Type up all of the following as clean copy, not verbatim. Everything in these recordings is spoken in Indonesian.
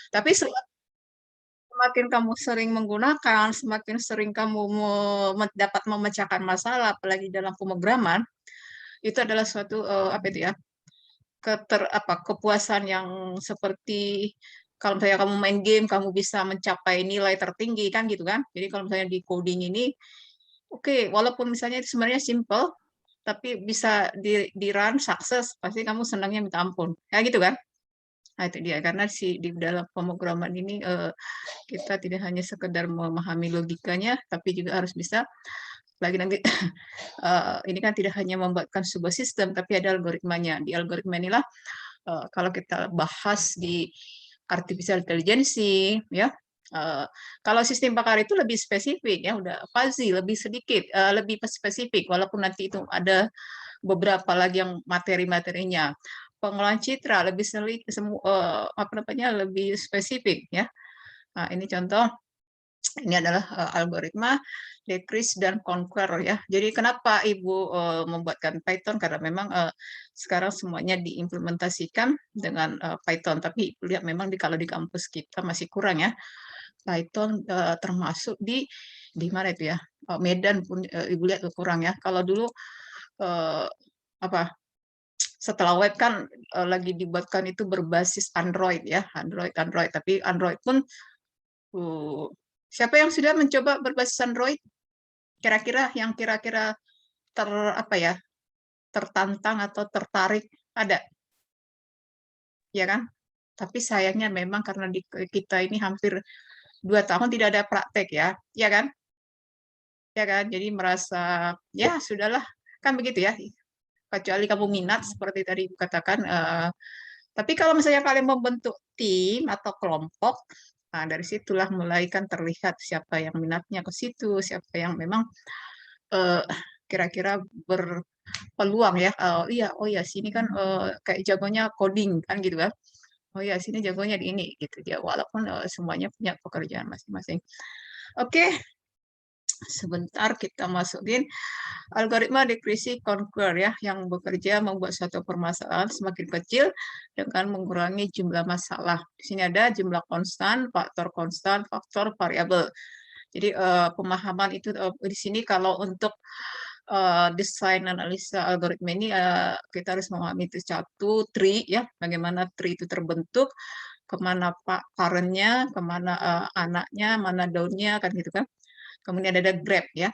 Tapi semakin kamu sering menggunakan, semakin sering kamu dapat memecahkan masalah, apalagi dalam pemrograman, itu adalah suatu apa itu ya, kepuasan yang seperti kalau misalnya kamu main game, kamu bisa mencapai nilai tertinggi kan gitu kan. Jadi kalau misalnya di coding ini, oke, walaupun misalnya itu sebenarnya simple, tapi bisa di run sukses, pasti kamu senangnya minta ampun. Kayak gitu kan? Nah, itu dia karena di dalam pemrograman ini kita tidak hanya sekedar memahami logikanya, tapi juga harus bisa lagi nanti ini kan tidak hanya membuatkan sebuah sistem, tapi ada algoritmanya. Di algoritma inilah kalau kita bahas di artificial intelligence, ya. Kalau sistem pakar itu lebih spesifik ya, udah fuzzy, lebih sedikit, lebih spesifik, walaupun nanti itu ada beberapa lagi yang materi-materinya. Pengolahan citra lebih apa namanya lebih spesifik ya. Nah, ini contoh, ini adalah algoritma decrease dan conquer ya. Jadi kenapa Ibu membuatkan Python? Karena memang sekarang semuanya diimplementasikan dengan Python. Tapi Ibu lihat memang kalau di kampus kita masih kurang ya. Python termasuk di mana itu ya? Medan pun Ibu lihat kurang ya. Kalau dulu apa setelah web kan lagi dibuatkan itu berbasis Android ya, Android. Tapi Android pun siapa yang sudah mencoba berbasis Android? Kira-kira yang kira-kira apa ya, tertantang atau tertarik ada, ya kan? Tapi sayangnya memang karena di kita ini hampir 2 tahun tidak ada praktek ya, ya kan? Ya kan? Jadi merasa ya sudahlah, kan begitu ya. Kecuali kamu minat seperti tadi katakan. Tapi kalau misalnya kalian membentuk tim atau kelompok, nah dari situlah mulai kan terlihat siapa yang minatnya ke situ, siapa yang memang eh, kira-kira berpeluang ya. Iya, oh ya sini kan kayak jagonya coding kan gitu kan. Oh ya sini jagonya di ini gitu dia. Walaupun semuanya punya pekerjaan masing-masing. Oke, sebentar kita masukin algoritma decrease conquer ya, yang bekerja membuat suatu permasalahan semakin kecil dengan mengurangi jumlah masalah. Di sini ada jumlah konstan, faktor, variabel. Jadi pemahaman itu di sini kalau untuk desain analisa algoritma ini kita harus memahami itu satu tree ya, bagaimana tree itu terbentuk, kemana parentnya, kemana anaknya, mana daunnya kan gitu kan. Kemudian ada graph ya.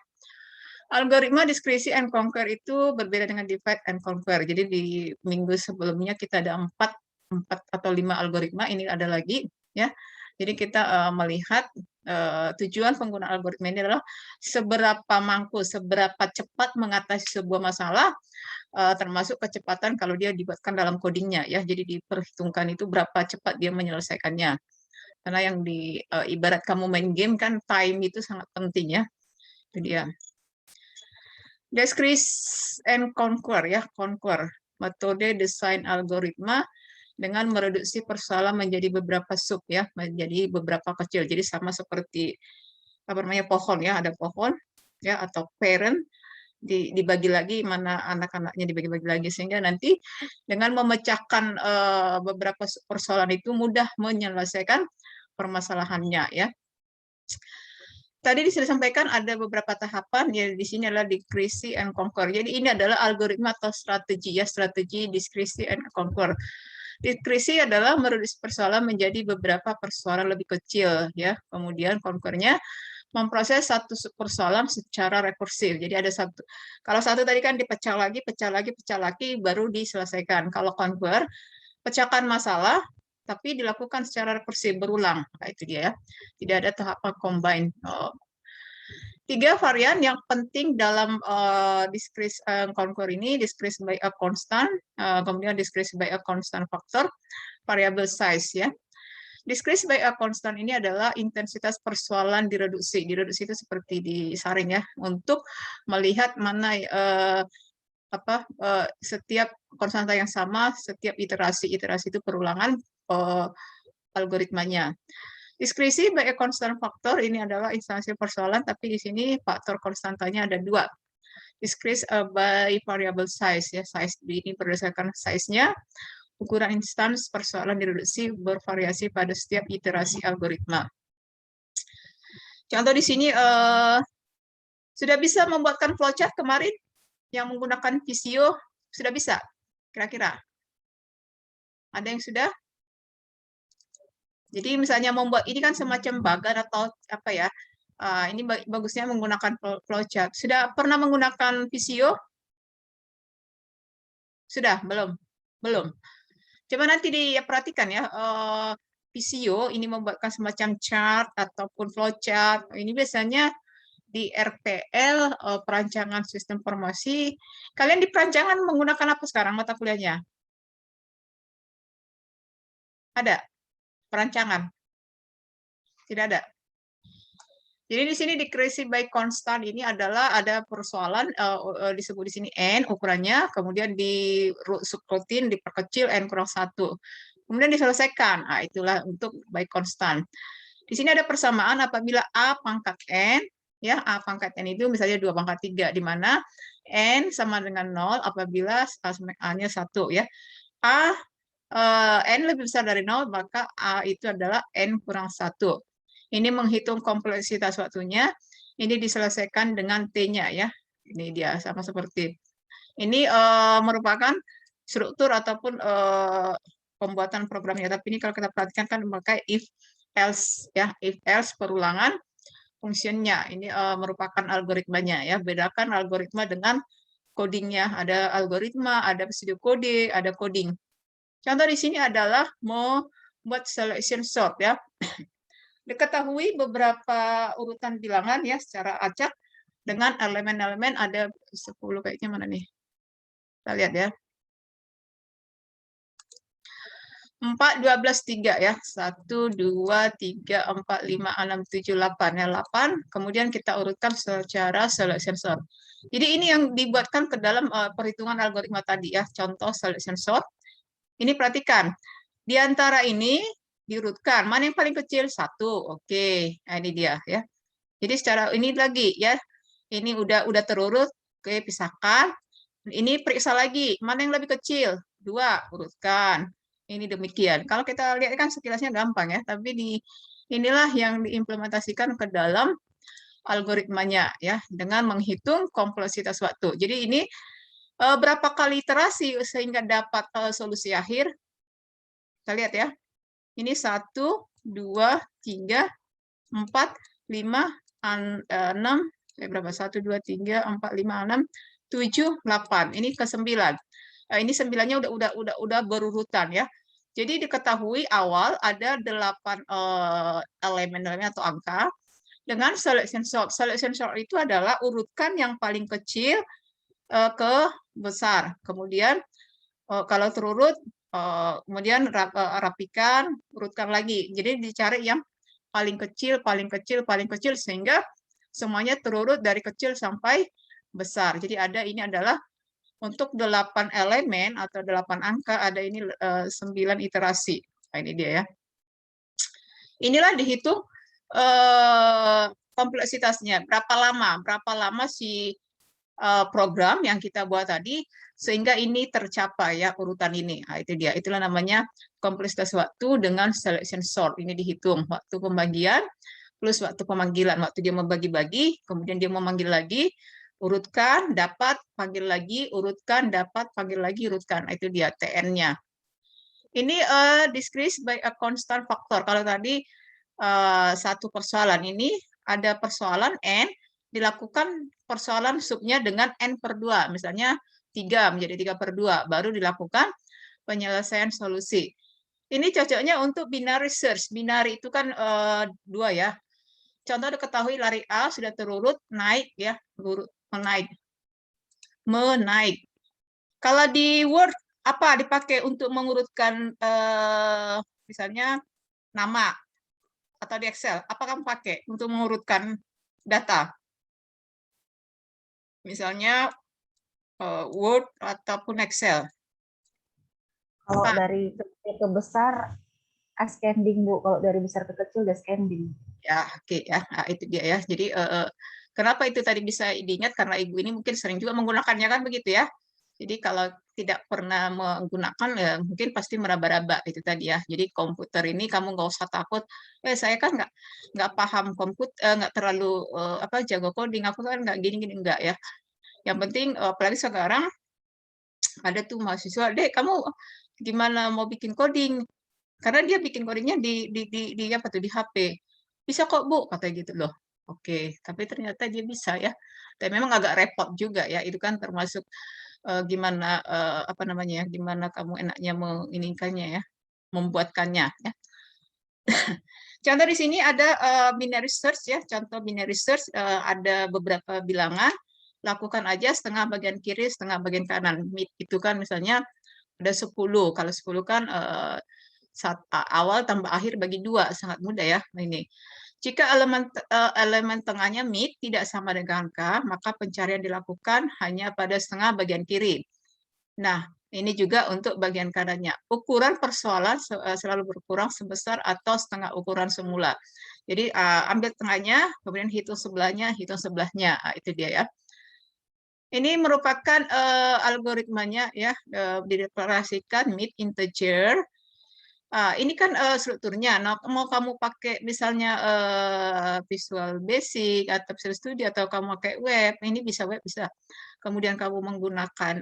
Algoritma diskresi and conquer itu berbeda dengan divide and conquer. Jadi di minggu sebelumnya kita ada empat atau 5 algoritma, ini ada lagi ya. Jadi kita melihat tujuan penggunaan algoritma ini adalah seberapa mampu, seberapa cepat mengatasi sebuah masalah, termasuk kecepatan kalau dia dibuatkan dalam codingnya ya. Jadi diperhitungkan itu berapa cepat dia menyelesaikannya. Karena yang ibarat kamu main game kan time itu sangat penting ya. Itu dia. Decrease and conquer ya, conquer. Metode desain algoritma dengan mereduksi persoalan menjadi beberapa sub ya, menjadi beberapa kecil. Jadi sama seperti apa namanya pohon ya, ada pohon ya atau parent dibagi lagi mana anak-anaknya dibagi-bagi lagi sehingga nanti dengan memecahkan beberapa persoalan itu mudah menyelesaikan permasalahannya ya. Tadi disampaikan ada beberapa tahapan ya, di sini adalah decrease and conquer. Jadi ini adalah algoritma atau strategi ya, strategi decrease and conquer. Decrease adalah mereduksi persoalan menjadi beberapa persoalan lebih kecil ya. Kemudian conquer-nya memproses satu persoalan secara rekursif. Jadi ada satu. Kalau satu tadi kan dipecah lagi, pecah lagi baru diselesaikan. Kalau conquer, pecahkan masalah tapi dilakukan secara rekursif berulang. Nah, itu dia ya. Tidak ada tahapan combine. 3 varian yang penting dalam decrease conquer ini, decrease by a constant, kemudian decrease by a constant factor, variable size ya. Decrease by a constant ini adalah intensitas persoalan direduksi. Direduksi itu seperti disaring ya, untuk melihat mana setiap konstanta yang sama, setiap iterasi itu perulangan algoritmanya. Diskresi by a constant factor ini adalah instansi persoalan, tapi di sini faktor konstantanya ada 2. Discrete by variable size ya, size ini berdasarkan size-nya. Ukuran instans persoalan direduksi bervariasi pada setiap iterasi algoritma. Contoh di sini sudah bisa membuatkan flowchart kemarin yang menggunakan Visio, sudah bisa kira-kira? Ada yang sudah? Jadi misalnya membuat ini kan semacam bagan atau apa ya? Ini bagusnya menggunakan flowchart. Sudah pernah menggunakan Visio? Sudah? Belum? Belum. Coba nanti diperhatikan ya. Visio ini membuatkan semacam chart ataupun flowchart. Ini biasanya di RPL, perancangan sistem informasi. Kalian di perancangan menggunakan apa sekarang mata kuliahnya? Ada? Perancangan? Tidak ada? Jadi di sini decreasing by constant ini adalah ada persoalan disebut di sini n ukurannya, kemudian di subroutine diperkecil n kurang 1. Kemudian diselesaikan. Nah, itulah untuk by constant. Di sini ada persamaan apabila a pangkat n, ya a pangkat n itu misalnya 2 pangkat 3, di mana n sama dengan 0 apabila a-nya 1 ya. N lebih besar dari 0, maka a itu adalah n kurang 1. Ini menghitung kompleksitas waktunya. Ini diselesaikan dengan T-nya ya. Ini dia sama seperti. Ini merupakan struktur ataupun pembuatan programnya. Tapi ini kalau kita perhatikan kan memakai if else ya, if else perulangan fungsinya. Ini merupakan algoritmanya ya. Bedakan algoritma dengan codingnya. Ada algoritma, ada pseudocode, ada coding. Contoh di sini adalah membuat selection sort ya. Diketahui beberapa urutan bilangan ya secara acak dengan elemen-elemen ada 10 kayaknya mana nih. Kita lihat ya. 4, 12, 3 ya. 1, 2, 3, 4, 5, 6, 7, 8 ya. 8. Kemudian kita urutkan secara selection sort. Jadi ini yang dibuatkan ke dalam perhitungan algoritma tadi ya. Contoh selection sort. Ini perhatikan. Di antara ini diurutkan. Mana yang paling kecil? 1. Oke. Nah, ini dia ya. Jadi secara ini lagi ya. Ini udah terurut. Oke, pisahkan. Ini periksa lagi. Mana yang lebih kecil? 2. Urutkan. Ini demikian. Kalau kita lihat kan sekilasnya gampang ya, tapi inilah yang diimplementasikan ke dalam algoritmanya ya dengan menghitung kompleksitas waktu. Jadi ini berapa kali iterasi sehingga dapat solusi akhir? Kita lihat ya. Ini 1, 2, 3, 4, 5, 6, berapa? 1, 2, 3, 4, 5, 6, 7, 8. Ini ke-9. Ini 9-nya udah berurutan ya. Jadi diketahui awal ada 8 elemen-elemen atau angka dengan selection sort. Selection sort itu adalah urutkan yang paling kecil ke besar. Kemudian kalau terurut kemudian rapikan, urutkan lagi. Jadi dicari yang paling kecil, paling kecil, paling kecil sehingga semuanya terurut dari kecil sampai besar. Jadi ini adalah untuk 8 elemen atau 8 angka, ada ini 9 iterasi. Nah, ini dia ya. Inilah dihitung kompleksitasnya. Berapa lama si program yang kita buat tadi sehingga ini tercapai ya urutan ini. Nah, itu dia. Itulah namanya kompleksitas waktu dengan selection sort. Ini dihitung waktu pembagian plus waktu pemanggilan. Waktu dia membagi-bagi, kemudian dia memanggil lagi, urutkan, dapat, panggil lagi, urutkan, dapat, panggil lagi, urutkan. Nah, itu dia TN-nya. Ini decrease by a constant factor. Kalau tadi satu persoalan, ini ada persoalan N, dilakukan persoalan subnya dengan N/2. Misalnya 3 menjadi 3/2, baru dilakukan penyelesaian solusi. Ini cocoknya untuk binary search. Binary itu kan 2 ya. Contoh diketahui lari A sudah terurut, naik ya, menaik. Kalau di Word, apa dipakai untuk mengurutkan misalnya nama? Atau di Excel, apa kamu pakai untuk mengurutkan data? Misalnya Word ataupun Excel. Kalau dari kecil ke besar, ascending Bu. Kalau dari besar ke kecil, descending. Ya, oke ya. Nah, itu dia ya. Jadi kenapa itu tadi bisa diingat? Karena Ibu ini mungkin sering juga menggunakannya kan begitu ya. Jadi kalau tidak pernah menggunakan ya mungkin pasti meraba-raba itu tadi ya. Jadi komputer ini kamu nggak usah takut, saya kan nggak paham komputer, nggak terlalu apa jago coding, aku kan nggak gini-gini enggak ya. Yang penting apalagi sekarang ada tuh mahasiswa, Dek kamu gimana mau bikin coding? Karena dia bikin codingnya di apa tuh di HP. Bisa kok Bu, katanya gitu loh. Oke, tapi ternyata dia bisa ya. Dan memang agak repot juga ya. Itu kan termasuk gimana apa namanya ya, gimana kamu enaknya menginginkannya ya, membuatkannya ya. Contoh di sini ada binary search ya, contoh binary search ada beberapa bilangan, lakukan aja setengah bagian kiri, setengah bagian kanan. Itu kan misalnya ada 10, kalau 10 kan awal tambah akhir bagi 2, sangat mudah ya ini. Jika elemen tengahnya mid tidak sama dengan K, maka pencarian dilakukan hanya pada setengah bagian kiri. Nah, ini juga untuk bagian kanannya. Ukuran persoalan selalu berkurang sebesar atau setengah ukuran semula. Jadi ambil tengahnya, kemudian hitung sebelahnya, itu dia ya. Ini merupakan algoritmanya ya, dideklarasikan mid integer. Ini kan strukturnya. Nah, mau kamu pakai misalnya Visual Basic atau Visual Studio atau kamu pakai web, ini bisa web bisa. Kemudian kamu menggunakan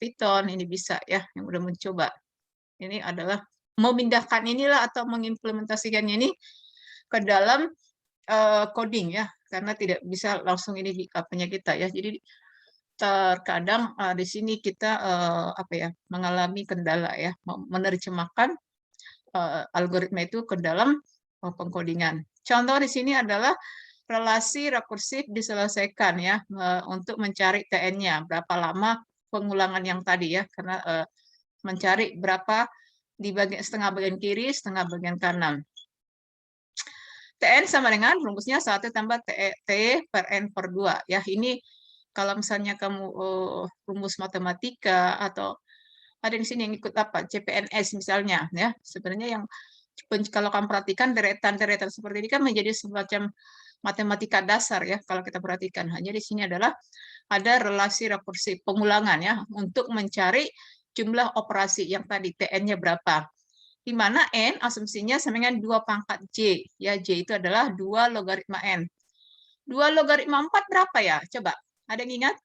Python, ini bisa ya, yang udah mencoba. Ini adalah memindahkan inilah atau mengimplementasikannya ini ke dalam coding ya, karena tidak bisa langsung ini di apa-nya kita ya. Jadi terkadang di sini kita apa ya, mengalami kendala ya, menerjemahkan algoritma itu ke dalam pengkodingan. Contoh di sini adalah relasi rekursif diselesaikan ya untuk mencari TN-nya, berapa lama pengulangan yang tadi ya, karena mencari berapa di bagian setengah bagian kiri, setengah bagian kanan. TN sama dengan rumusnya 1 tambah T per N per 2. Ya, ini kalau misalnya kamu rumus matematika atau ada di sini yang ikut apa? CPNS misalnya ya. Sebenarnya yang kalau kamu perhatikan deretan-deretan seperti ini kan menjadi semacam matematika dasar ya kalau kita perhatikan. Hanya di sini adalah ada relasi rekursif pengulangan ya untuk mencari jumlah operasi yang tadi TN-nya berapa. Di mana N asumsinya sama dengan 2 pangkat J. Ya, J itu adalah 2 logaritma N. 2 logaritma 4 berapa ya? Coba, ada yang ingat?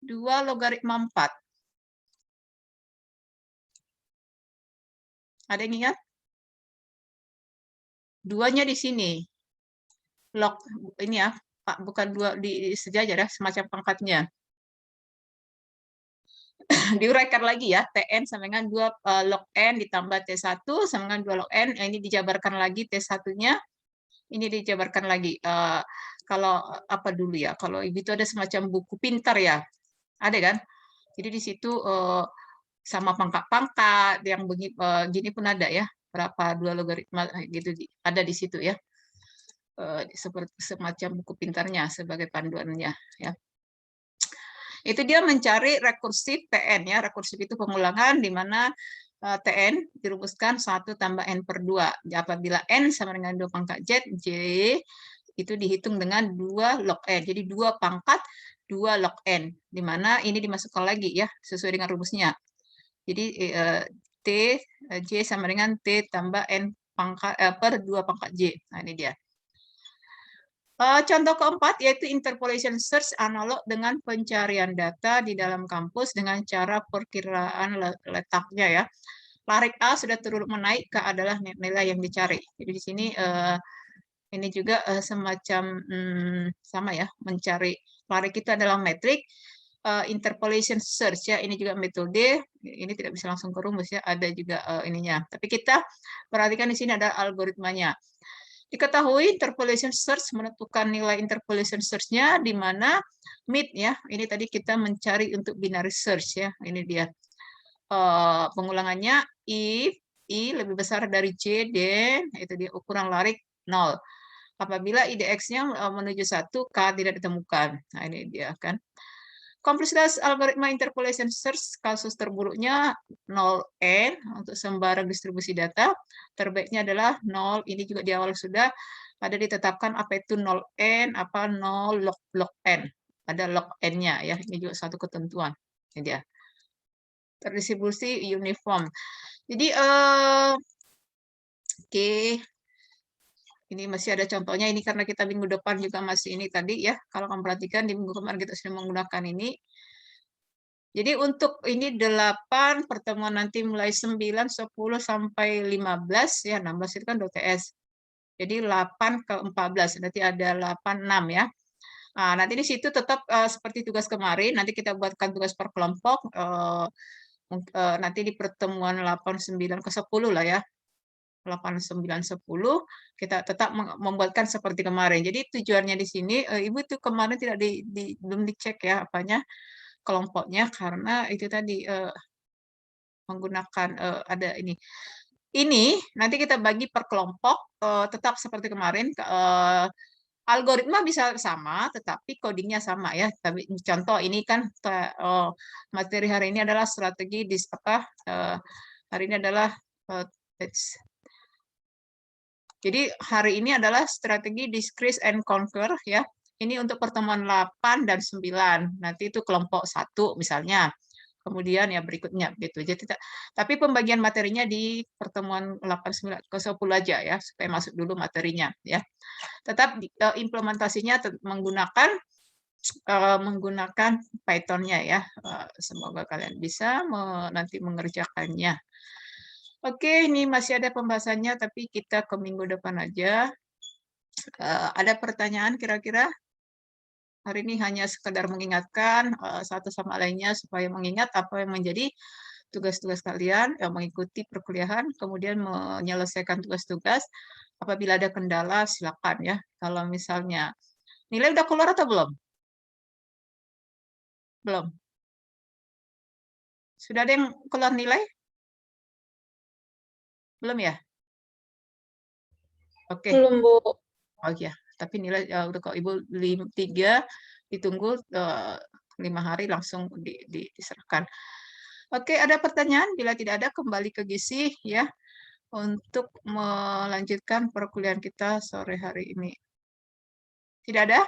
2 logaritma 4. Ada yang ingat? Duanya di sini. Log ini ya, Pak, bukan 2 di sejajar ya, semacam pangkatnya. Diuraikan lagi ya, Tn sama dengan 2 log N ditambah T1 sama dengan 2 log N. Ini dijabarkan lagi T1-nya. Ini dijabarkan lagi. Kalau apa dulu ya, kalau itu ada semacam buku pintar ya, ada kan? Jadi di situ sama pangkat-pangkat yang gini pun ada ya, berapa 2 logaritma gitu ada di situ ya. Seperti semacam buku pintarnya sebagai panduannya ya. Itu dia mencari rekursif TN ya. Rekursif itu pengulangan di mana TN dirumuskan 1 tambah N per 2. Apabila N sama dengan 2 pangkat Z, J itu dihitung dengan 2 log N. Jadi 2 pangkat 2 log N. Di mana ini dimasukkan lagi ya, sesuai dengan rumusnya. Jadi T, J sama dengan T tambah N pangkat, per 2 pangkat J. Nah, ini dia. Contoh keempat yaitu interpolation search analog dengan pencarian data di dalam kampus dengan cara perkiraan letaknya ya. Larik A sudah turun menaik, K adalah nilai yang dicari. Jadi di sini ini juga semacam sama ya, mencari larik itu adalah metrik. Interpolation search ya, ini juga metode. Ini tidak bisa langsung ke rumus ya, ada juga ininya. Tapi kita perhatikan di sini ada algoritmanya. Diketahui interpolation search menentukan nilai interpolation search-nya di mana mid ya. Ini tadi kita mencari untuk binary search ya. Ini dia. Pengulangannya if I lebih besar dari J, then itu dia ukuran larik 0. Apabila IDX-nya menuju 1, K tidak ditemukan. Nah, ini dia kan. Kompleksitas algoritma interpolation search kasus terburuknya 0N untuk sembarang distribusi data. Terbaiknya adalah 0. Ini juga di awal sudah ada ditetapkan apa itu 0N, apa 0 log N. ada log n-nya ya. Ini juga satu ketentuan. Ini dia. Terdistribusi uniform. Jadi oke. Ini masih ada contohnya, ini karena kita minggu depan juga masih ini tadi ya. Kalau kamu perhatikan di minggu kemarin kita sudah menggunakan ini. Jadi untuk ini 8 pertemuan nanti mulai 9, 10 sampai 15 ya, 16 itu kan DTS. Jadi 8 ke 14, nanti ada 8, 6 ya. Nah, nanti di situ tetap seperti tugas kemarin, nanti kita buatkan tugas per kelompok, nanti di pertemuan 8, 9 ke 10 lah ya. 8, 9, 10 kita tetap membuatkan seperti kemarin. Jadi tujuannya di sini Ibu itu kemarin tidak belum dicek ya apanya kelompoknya karena itu tadi menggunakan ada ini. Ini nanti kita bagi per kelompok tetap seperti kemarin algoritma bisa sama tetapi codingnya sama ya. Tapi contoh ini kan materi hari ini adalah strategi hari ini adalah jadi hari ini adalah strategi decrease and conquer ya. Ini untuk pertemuan 8 dan 9. Nanti itu kelompok 1 misalnya. Kemudian ya berikutnya gitu. Jadi tapi pembagian materinya di pertemuan 8 9 ke 10 aja ya supaya masuk dulu materinya ya. Tetap implementasinya menggunakan Python-nya ya. Semoga kalian bisa nanti mengerjakannya. Oke, ini masih ada pembahasannya, tapi kita ke minggu depan aja. Ada pertanyaan kira-kira? Hari ini hanya sekedar mengingatkan satu sama lainnya supaya mengingat apa yang menjadi tugas-tugas kalian, mengikuti perkuliahan, kemudian menyelesaikan tugas-tugas. Apabila ada kendala, silakan ya. Kalau misalnya nilai udah keluar atau belum? Belum. Sudah ada yang keluar nilai? Belum ya? Oke. Belum, Bu. Oh ya, tapi nilai udah kok Ibu 3 ditunggu 5 hari langsung diserahkan. Oke, ada pertanyaan? Bila tidak ada, kembali ke Gizi ya untuk melanjutkan perkuliahan kita sore hari ini. Tidak ada?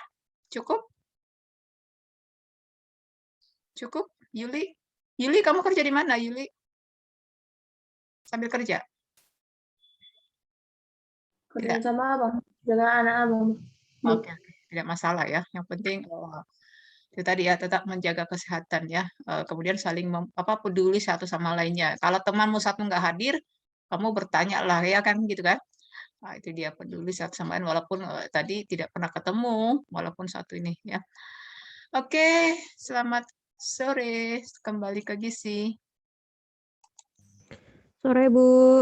Cukup? Cukup? Yuli? Yuli, kamu kerja di mana, Yuli? Sambil kerja? Kerjaan sama Abang. Jaga anak Abang. Oke, tidak masalah ya. Yang penting itu tadi ya tetap menjaga kesehatan ya. Kemudian saling peduli satu sama lainnya. Kalau temanmu satu nggak hadir, kamu bertanya lah ya kan gitu kan. Nah, itu dia peduli satu sama lain walaupun tadi tidak pernah ketemu walaupun satu ini ya. Oke, selamat sore kembali ke Gizi. Sore, Bu.